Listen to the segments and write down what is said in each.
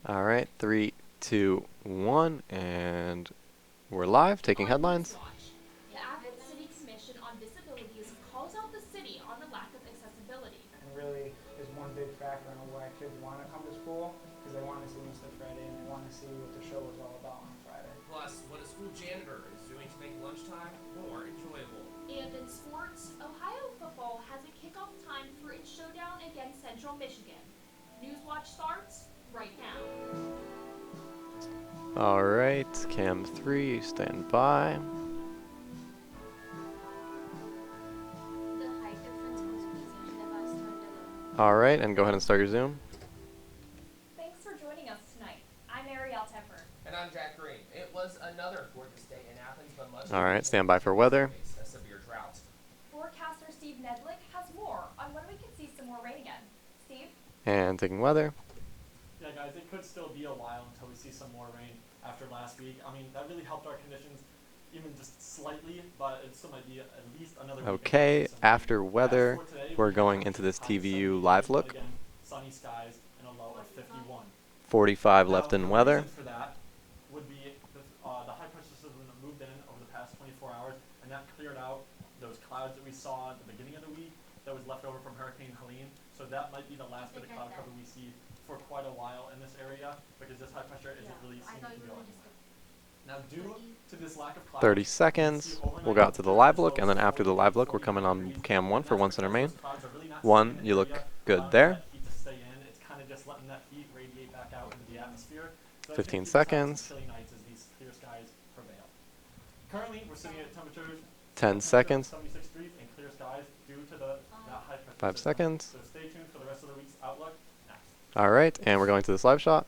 All right, 3, 2, 1, and we're live, taking On headlines. NewsWatch, the Athens City Commission on Disabilities calls out the city on the lack of accessibility. And really is one big factor in why kids want to come to school, because they want to see Mr. Freddy and they want to see what the show was all about on Friday. Plus, what a school janitor is doing to make lunchtime more enjoyable. And in sports, Ohio football has a kickoff time for its showdown against Central Michigan. NewsWatch starts right now. All right, cam 3, stand by. The height difference was freezing and the bus turned alone. All right, and go ahead and start your Zoom. Thanks for joining us tonight. I'm Ariel Tepper. And I'm Jack Green. It was another gorgeous day in Athens, but much All right, stand by for weather. faced a severe drought. Forecaster Steve Nedlick has more on when we can see some more rain again. Steve? And taking weather. Yeah, guys, it could still be a while until we see some more rain after last week. I mean, that really helped our conditions even just slightly, but it still might be at least another week. Okay, after weather, As for today, we're we going have into this sunny TVU days, live but look. again, sunny skies and a low of 51. 45 Now, left in the weather. reason for that would be the high pressure system moved in over the past 24 hours, and that cleared out those clouds that we saw at the beginning of the week that was left over from Hurricane Helene. So that might be the last bit of cloud cover we see for quite a while in this area, because this high pressure isn't really seeming to go anywhere. Now, due to this lack of clouds, 30 you can see seconds. overnight We'll go out to the live look, and then results after the live look, we're over coming on 40 cam 1 for and one that's center because main. those clouds are really not 1, sitting in you the look area, good allowing there. that heat to stay in. It's kind of just letting that heat radiate back out into the atmosphere. So 15 it's gonna keep us out seconds. some chilly nights as these clear skies prevail. Currently, we're sitting at temperatures 10 seconds. 76 degrees and clear skies due to that high pressure 5 system. seconds. So stay tuned for the rest of the week's outlook. Next. All right, and we're going to this live shot.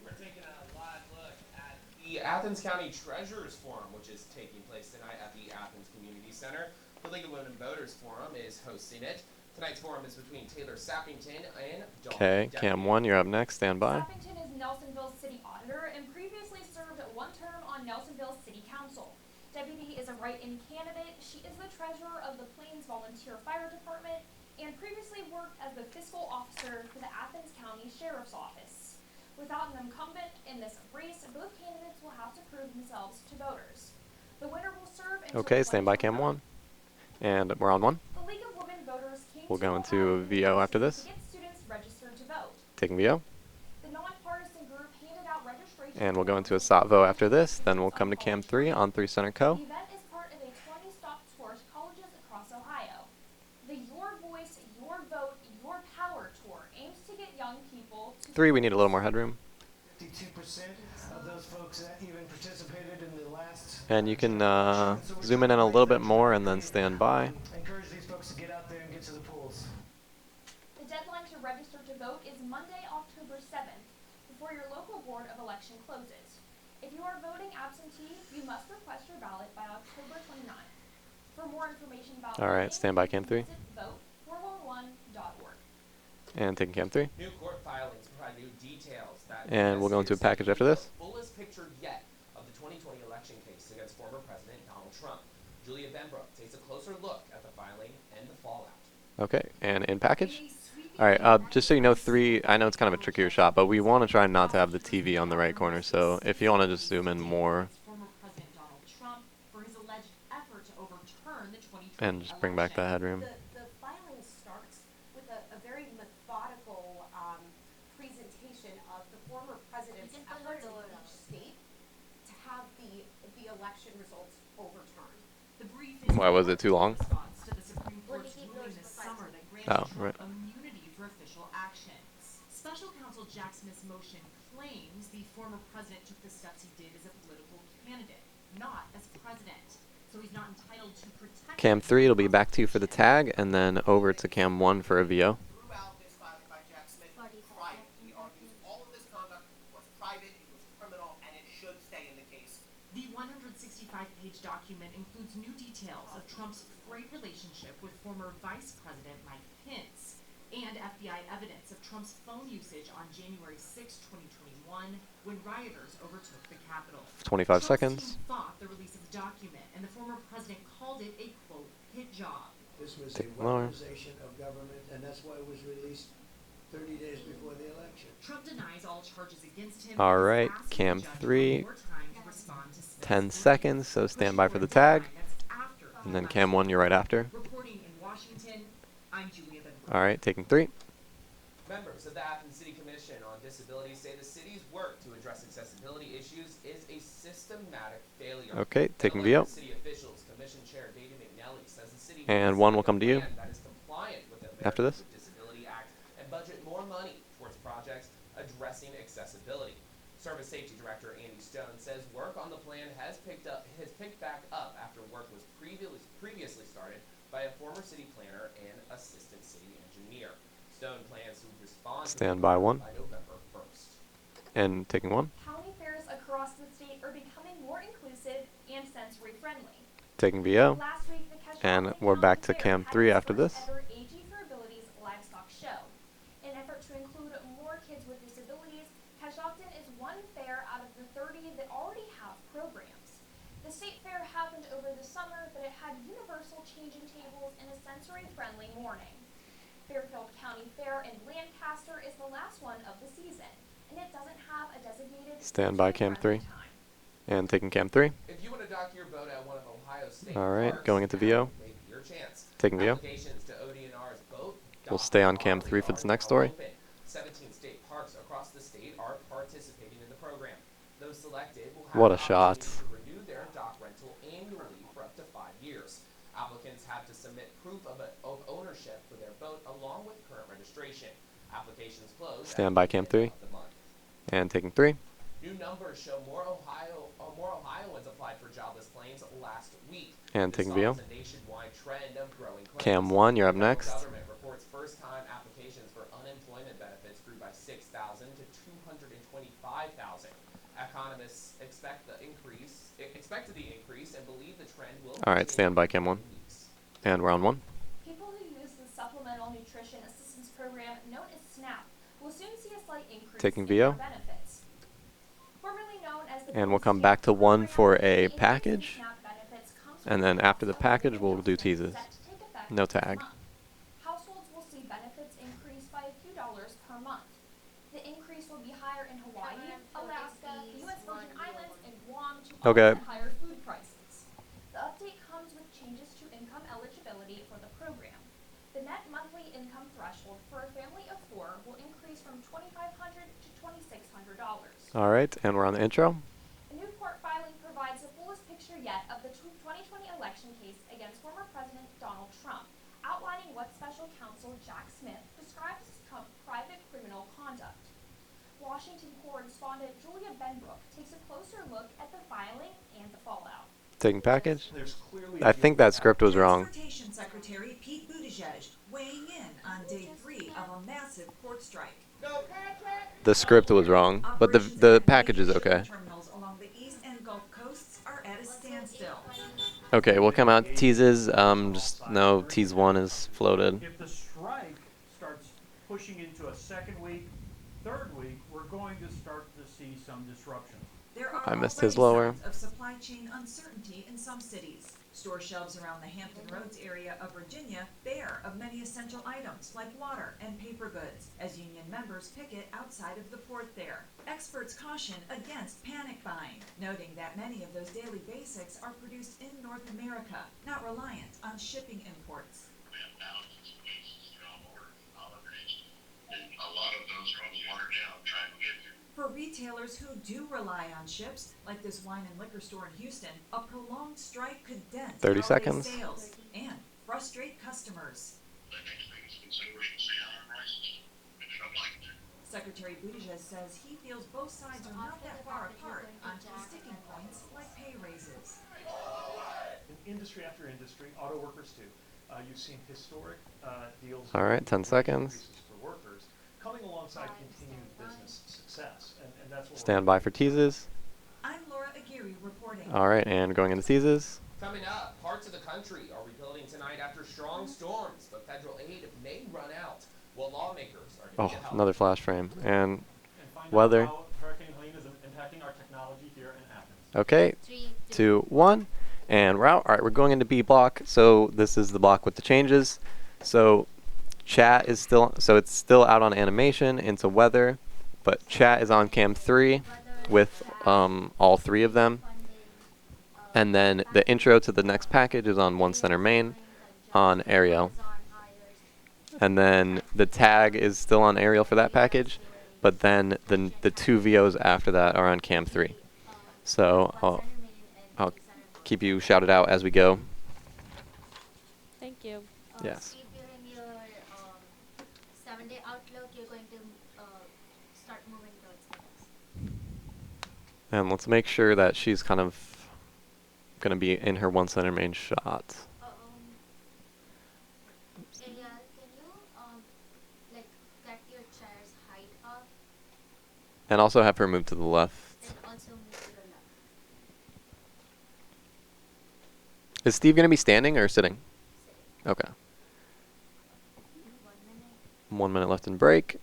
We're taking a live look at the Athens County Treasurers Forum, which is taking place tonight at the Athens Community Center. The League of Women Voters Forum is hosting it. Tonight's forum is between Taylor Sappington and Dawn Okay, Deputy. cam 1, you're up next. Stand by. Sappington is Nelsonville's city auditor and previously served one term on Nelsonville City Council. Deputy is a write-in candidate. She is the treasurer of the Plains Volunteer Fire Department and previously worked as the fiscal officer for the Athens County Sheriff's Office. Without an incumbent in this race, both candidates will have to prove themselves to voters. The winner will serve until Okay, stand by cam 1. And we're on 1. The League of Women Voters came We'll to go Ohio into in VO after to this. get students registered to vote. Taking VO. The nonpartisan group handed out registration And we'll go into a forms SOT vote after this. Then we'll come to cam 3 on 3 center co. The event is part of a 20-stop tour to colleges across Ohio. The Your Voice, Your Vote, Your Power tour aims to get young people to 3, we need a little more headroom. 52% of those folks that even participated in the last. And you can zoom in a little bit more and then stand by. Encourage these folks to get out there and get to the polls. The deadline to register to vote is Monday, October 7th, before your local board of election closes. If you are voting absentee, you must request your ballot by October 29th. For more information about All right, voting, stand by cam 3. visit vote411.org. And taking cam 3. New court filings provide new details that And we'll go into a package after this. The fullest picture yet of the 2020 election case against former President Donald Trump. Julia Benbrook takes a closer look at the filing and the fallout. Okay, and in package. All right, just so you know, 3, I know it's kind of a trickier shot, but we want to try not to have the TV on the right corner. So if you want to just zoom in more Former President Donald Trump for his alleged effort to overturn the 2020 and just bring back that headroom. The filing starts with a very methodical presentation of the former president's efforts in each state to have the election results overturned. The brief is Why was it too long? response to the Supreme Court's ruling this summer that granted Oh, Trump right. immunity for official actions. Special counsel Jack Smith's motion claims the former president took the steps he did as a political candidate, not as president. So he's not entitled to protect. Cam 3, it'll be back to you for the tag, and then over to cam 1 for a VO. Throughout this filing by Jack Smith, private. He argues all of this conduct was private, it was criminal, and it should stay in the case. The 165-page document includes new details of Trump's frayed relationship with former Vice President Mike Pence and FBI evidence of Trump's phone usage on January 6, 2021, when rioters overtook the Capitol. 25 Trump's seconds. team fought the release of the document, and the former president called it a, quote, hit job. This was Take a lower. weaponization of government, and that's why it was released 30 days before the election. Trump denies all charges against him. All and is right, asking cam the judge for 3, more time to respond to Smith's 10 claims, seconds, so stand by for the pushing tag. a deadline that's after the And then election. cam 1, you're right after. Reporting in Washington, I'm Julia Ben. All right, taking 3. Members of the Athens City Commission on Disabilities say the city's work to address accessibility issues is a systematic failure. Okay, taking Elected VO. City officials, Commission Chair David McNally says the city And needs 1 to will make a come to you plan that is compliant with the after Americans this. with Disability Act and budget more money towards projects addressing accessibility. Service Safety Director Andy Stone says work on the plan has picked back up after work was previously started by a former city planner and assistant city engineer. Stone plans to respond Stand by 1. by November 1st. And taking 1. County fairs across the state are becoming more inclusive and sensory friendly. Taking VO. Last week, the And County we're back to Fair cam had 3 its after first this. ever AG for Abilities livestock show. In an effort to include more kids with disabilities, Cashogton is one fair out of the 30 that already have programs. The state fair happened over the summer, but it had universal changing tables and a sensory-friendly morning. Fairfield County Fair in Lancaster is the last one of the season, and it doesn't have a designated Stand by cam 3. sensory-friendly time. And taking cam 3. If you want to dock your boat at one of Ohio State All right, parks, going into now VO. may be your chance. Taking VO. Applications to ODNR's boat We'll dock stay on cam are 3 for this now next story. open. 17 state parks across the state are participating in the program. Those selected will have What a the shot. opportunity to renew their dock rental annually for up to 5 years. Applicants have to submit proof of ownership for their boat along with current registration. Applications close Stand at by the cam end 3. of the month. And taking 3. New numbers show more Ohioans applied for jobless claims last week. And This taking VO. follows a nationwide trend of growing claims. Cam 1, you're up The federal next. government reports first-time applications for unemployment benefits grew by 6,000 to 225,000. Economists expected the increase and believe the trend will All right, stand by cam 1. continue in weeks. And round 1. People who use the Supplemental Nutrition Assistance Program known as SNAP will soon see a slight increase Taking in VO. their benefits. Formerly known as the And we'll Boost come Camp back to 1 program, for the a increase in package. SNAP benefits comes And from then the after the cost of package, living we'll do adjustment teases. set to take effect No next tag. month. Households will see benefits increase by a few dollars per month. The increase will be higher in Hawaii, Alaska, the U.S. Virgin Islands, and Guam to Okay. offset higher food prices. The update comes with changes to income eligibility for the program. The net monthly income threshold for a family of 4 will increase from $2,500 to $2,600. All right, and we're on the intro. A new court filing provides the fullest picture yet of the 2020 election case against former President Donald Trump, outlining what special counsel Jack Smith describes as private criminal conduct. Washington correspondent Julia Benbrook takes a closer look at the filing and the fallout. Taking package. There's clearly I think that script was wrong. Transportation Secretary Pete Buttigieg weighing in on day 3 of a massive port strike. The script was wrong, but the package is okay. Terminals along the east and Gulf coasts are at a standstill. Okay, we'll come out teases. Just no, tease 1 is floated. If the strike starts pushing into a second week, third week, we're going to start to see some disruption. There are I missed his already lower. signs of supply chain uncertainty in some cities. Store shelves around the Hampton Roads area of Virginia bare of many essential items like water and paper goods as union members picket outside of the port there. Experts caution against panic buying, noting that many of those daily basics are produced in North America, not reliant on shipping imports. We have thousands of cases throughout order holidays, and a lot of those are on the water now trying to get here. For retailers who do rely on ships, like this wine and liquor store in Houston, a prolonged strike could dent 30 holiday seconds. sales and frustrate customers. The next thing is consumers will see higher prices, and they don't like it. Secretary Buttigieg says he feels both sides are not that far apart on key sticking points like pay raises. in industry after industry, auto workers too. You've seen historic deals. All right, 10 wage seconds. increases for workers coming alongside continued business success, and that's what Stand by for teases. I'm Laura Aguirre reporting. All right, and going into teases. Coming up, parts of the country are rebuilding tonight after strong storms, but federal aid may run out. Well, lawmakers are going Oh, to help. another flash frame. And And find weather. out how Hurricane Helene is impacting our technology here in Athens. Okay, 3, 2, 1, and we're out. All right, we're going into B block. So this is the block with the changes. So Chat is still, so it's still out on animation into weather, but chat is on cam 3 with all 3 of them. And then the intro to the next package is on one center main on Ariel. And then the tag is still on Ariel for that package, but then the 2 VOs after that are on cam 3. So I'll keep you shouted out as we go. Thank you. Yes. Steve, during your 7-day outlook, you're going to start moving towards the next. And let's make sure that she's kind of going to be in her one center main shot. Ilya, can you like get your chair's height up And also have her move to the left. and also move to the left? Is Steve going to be standing or sitting? Sitting. Okay. 1 minute. 1 minute left in break.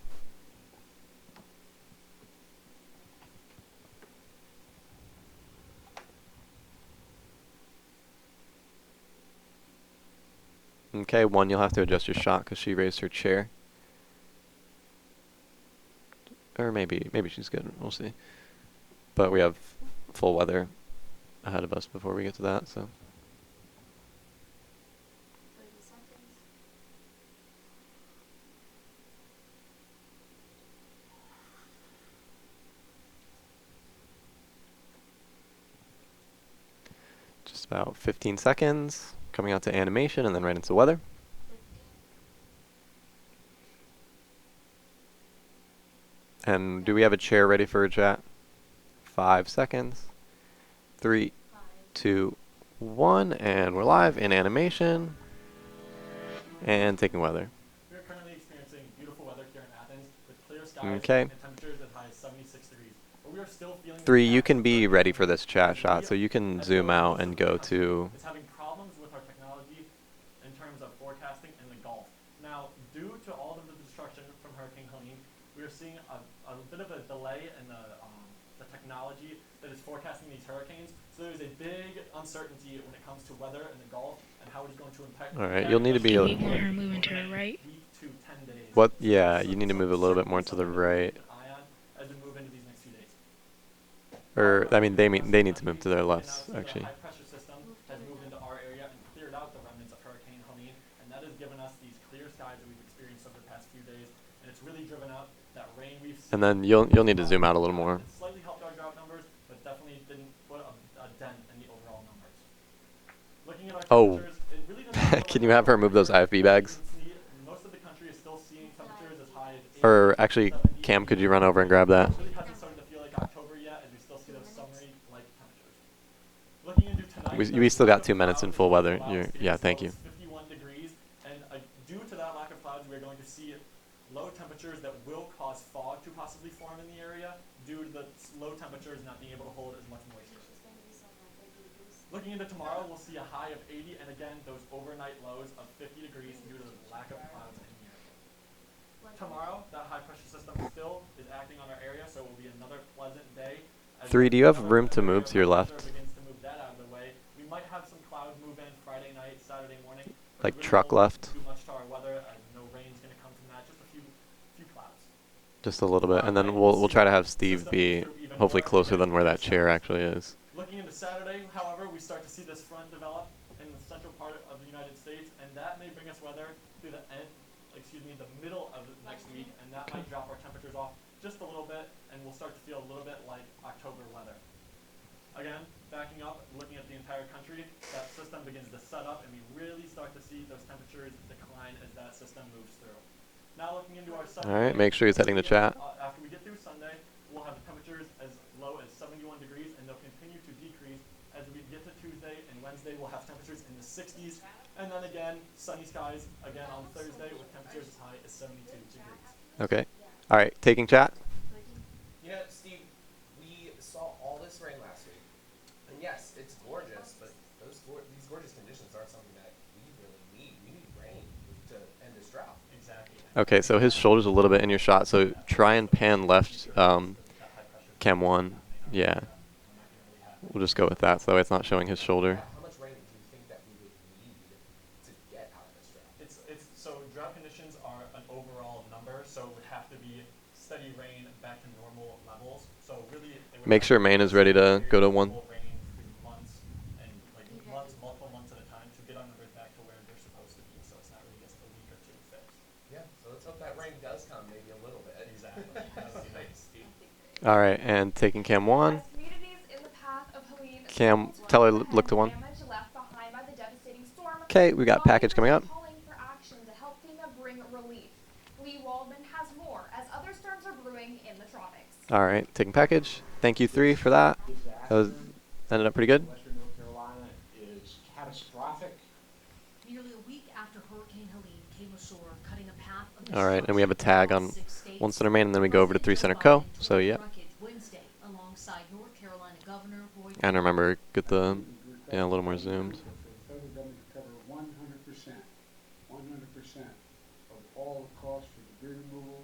Okay, 1, you'll have to adjust your shot because she raised her chair. Or maybe she's good. We'll see. But we have full weather ahead of us before we get to that, so. 30 seconds. Just about 15 seconds. Coming out to animation and then right into weather. 15. And do we have a chair ready for a chat? 5 seconds. 3, 5. 2, 1, and we're live in animation. And taking weather. We are currently experiencing beautiful weather here in Athens with clear skies Okay. and temperatures as high as 76 degrees. But we are still feeling 3, you can be ready for this chat shot, so you can zoom out and go to. It's having problems with our technology in terms of forecasting in the Gulf. Now, due to all of the destruction from Hurricane Helene, we are seeing a bit of a delay in the technology that is forecasting these hurricanes. So there is a big uncertainty when it comes to weather in the Gulf and how it is going to impact. All right, you'll need to be. Do we want her moving to her right? Week to 10 days. What? Yeah, you need to move a little bit more to the right. As we move into these next few days. Or, I mean, they need to move to their left, actually. The high pressure system has moved into our area and cleared out the remnants of Hurricane Helene, and that has given us these clear skies that we've experienced over the past few days, and it's really driven out that rain we've seen. And then you'll need to zoom out a little more. It slightly helped our drought numbers, but definitely didn't put a dent in the overall numbers. Looking at our Oh. temperatures, it really doesn't Can you have her move those IFB bags? Most of the country is still seeing temperatures as high as 80, Or actually, 70. Cam, could you run over and grab that? It really hasn't started to feel like October yet, as we still see those summery-like temperatures. Looking into tonight, We still got 2 minutes in full weather. Yeah, thank you. 51 degrees, and due to that lack of clouds, we're going to see low temperatures that will cause fog to possibly form in the area due to the low temperatures not being able to hold as much moisture. Looking into tomorrow, we'll see a high of 80, and again, those overnight lows of 50 degrees due to the lack of clouds in the area. Tomorrow, that high pressure system still is acting on our area, so it will be another pleasant day. 3, do you have room to move to your left? Begins to move that out of the way. We might have some clouds move in Friday night, Saturday morning. Like Really truck won't left? do much to our weather, and no rain's going to come from that. Just a few clouds. Just a little bit. And then we'll try to have Steve be hopefully closer than where that chair actually is. Looking into Saturday, however, we start to see this front develop in the central part of the United States, and that may bring us weather through the middle of next week, and that might drop our temperatures off just a little bit, and we'll start to feel a little bit like October weather. Again, backing up, looking at the entire country, that system begins to set up, and we really start to see those temperatures decline as that system moves through. Now looking into our Sunday. All right, make sure he's heading to chat. After we get through Sunday, we'll have the temperatures as low as 71 degrees, and they'll continue to decrease as we get to Tuesday and Wednesday. We'll have temperatures in the 60s, and then again, sunny skies again on Thursday with temperatures as high as 72 degrees. Okay. All right, taking chat. You know, Steve, we saw all this rain last week, and yes, it's gorgeous, but these gorgeous conditions aren't something that we really need. We need rain to end this drought. Exactly. Okay, so his shoulder's a little bit in your shot, so try and pan left, cam 1. Yeah. We'll just go with that, so that way it's not showing his shoulder. How much rain do you think that we would need to get out of this drought? So drought conditions are Make sure Maine is ready to go to one. Will rain for months and like months, multiple months at a time to get on the grid back to where they're supposed to be. So it's not really just a week or two fix. Yeah, so let's hope that rain does come maybe a little bit. Exactly. That would be nice. All right, and taking cam 1. As communities in the path of Helene Cam, stumble to tell her the look to 1. damage left behind by the devastating storm, Okay, we got package coming up. calling for action to help FEMA bring relief. Lee Waldman has more as other storms are brewing in the tropics. All right, taking package. Thank you 3 for that. That was ended up pretty good. Western North Carolina is catastrophic. Nearly a week after Hurricane Helene came ashore, cutting a path of All right, and we have a tag on 1 Center Main, and then we go over to 3 Center Co. So yeah. Wednesday, alongside North Carolina Governor Roy. And remember, get the a little more zoomed. For the federal government to cover 100% of all the costs for debris removal.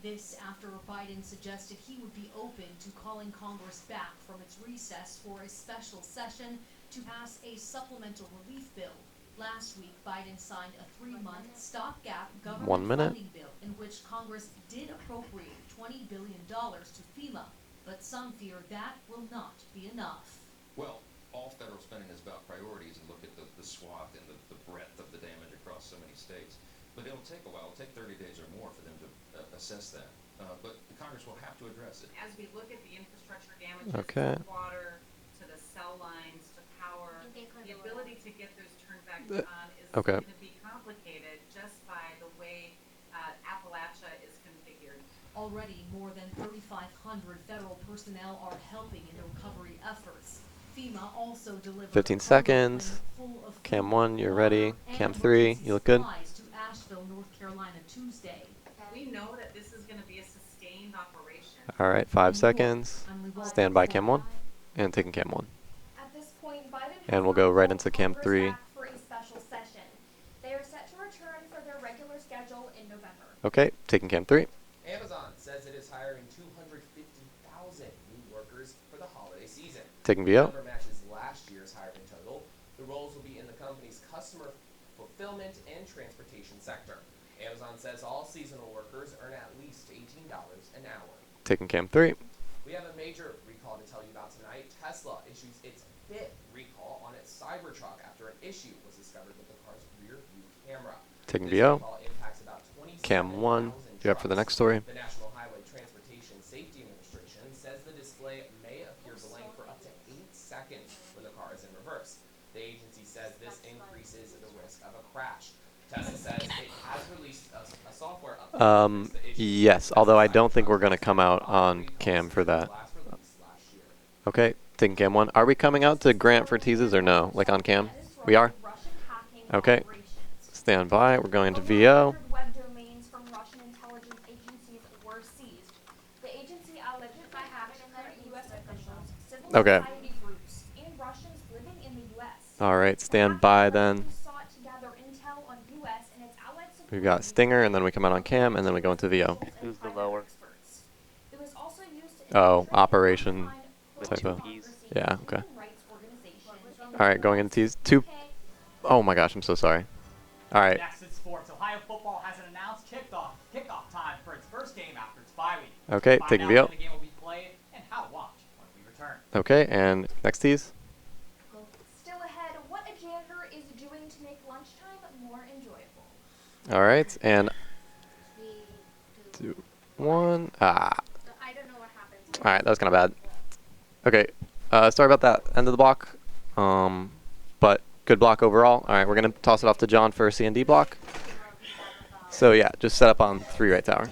This after Biden suggested he would be open to calling Congress back from its recess for a special session to pass a supplemental relief bill. Last week, Biden signed a 3-month stopgap government 1 minute. funding bill in which Congress did appropriate $20 billion to FEMA, but some fear that will not be enough. Well, all federal spending is about priorities and look at the swath and the breadth of the damage across so many states. But it'll take a while. It'll take 30 days or more for them to assess that. But the Congress will have to address it. As we look at the infrastructure damages Okay. to water, to the cell lines, to power, the ability to get those turned back on is okay. going to be complicated just by the way Appalachia is configured. Already, more than 3,500 federal personnel are helping in the recovery efforts. FEMA also delivered 15 seconds. Cam 1, you're ready. Cam 3, you look good. to Asheville, North Carolina Tuesday. We know that this is going to be a sustained operation. All right, 5 seconds. Stand by Cam 1, and taking Cam 1. At this point, Biden And we'll go right into called Cam Congress 3. back for a special session. They are set to return for their regular schedule in November. Okay, taking Cam 3. Amazon says it is hiring 250,000 new workers for the holiday season. Taking The VO. number matches last year's hiring total. The roles will be in the company's customer fulfillment and transportation sector. Amazon says all seasonal workers earn at least $18 an hour. Taking Cam 3. We have a major recall to tell you about tonight. Tesla issues its 5th recall on its Cybertruck after an issue was discovered with the car's rear view camera. Taking This VO. recall impacts about 27,000 Cam 1. You're up for the next story. The National Highway Transportation Safety Administration says the display may appear blank for up to 8 seconds when the car is in reverse. The agency says this increases the risk of a crash. Tesla says it has released a software update. Yes, although I don't think we're going to come out on Cam for that. Okay, taking Cam 1. Are we coming out to Grant for teases or no? Like on Cam? We are? Okay. Stand by. We're going to VO. Web domains from Russian intelligence agencies were seized. The agency alleged by current U.S. officials, civil Okay. society groups, and Russians living in the U.S. All right, stand by then. sought to gather intel on U.S. and its allied We've got Stinger, and then we come out on Cam, and then we go into VO. Who's the lower? It was also used to Oh, operation type of. Yeah, okay. All right, going into tease 2. Oh my gosh, I'm so sorry. All right. Next in sports, Ohio football has an announced kickoff time for its first game after its bye week. Okay, Find taking out VO. when the game will be played and how to watch when we return. Okay, and next tease. Still ahead, what a janitor is doing to make lunchtime more enjoyable. All right, and 2, 1. Ah. I don't know what happened. All right, that was kind of bad. Okay, sorry about that end of the block, but good block overall. All right, we're gonna toss it off to John for a C&D block. So yeah, just set up on 3 right tower.